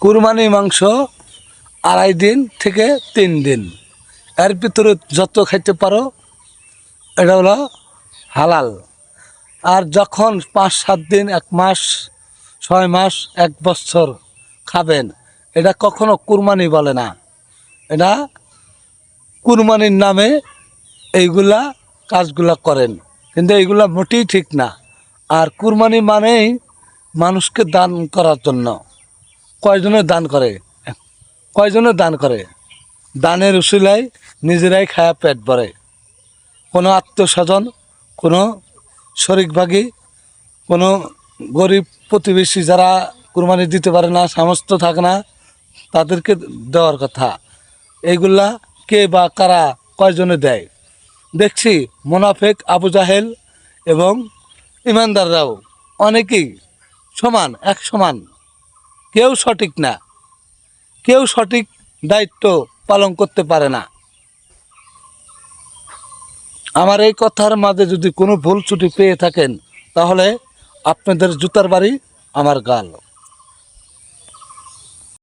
কুরবানি মাংস 2.5 দিন থেকে 3 দিন, এর ভিতরে যত খাইতে পারো এটা হলো হালাল। আর যখন 5-7 দিন, 1 মাস, 6 মাস, 1 বছর খাবেন, এটা কখনো কুরবানি বলে না। এটা কুরবানির নামে এইগুলা কাজগুলা করেন, কিন্তু এইগুলা মোটেই ঠিক না। আর কুরবানি মানেই মানুষকে দান করার জন্য। কয়জনে দান করে? কয়জনে দান করে? দানের উসিলায় নিজেরাই খায়া পেট ভরে। কোনো আত্মস্বজন, কোনো শরিকভাগী, কোনো গরিব প্রতিবেশী যারা কুরবানি দিতে পারে না, সামর্থ্য থাকে না, তাদেরকে দেওয়ার কথা। এইগুলা কে বা কারা কয়জনে দেয়? দেখছি মুনাফেক আবু জাহেল এবং ইমানদাররাও অনেকেই সমান, এক সমান। কেউ সঠিক না, কেউ সঠিক দায়িত্ব পালন করতে পারে না। আমার এই কথার মাঝে যদি কোনো ভুল ত্রুটি পেয়ে থাকেন, তাহলে আপনাদের জুতার বাড়ি আমার গাল।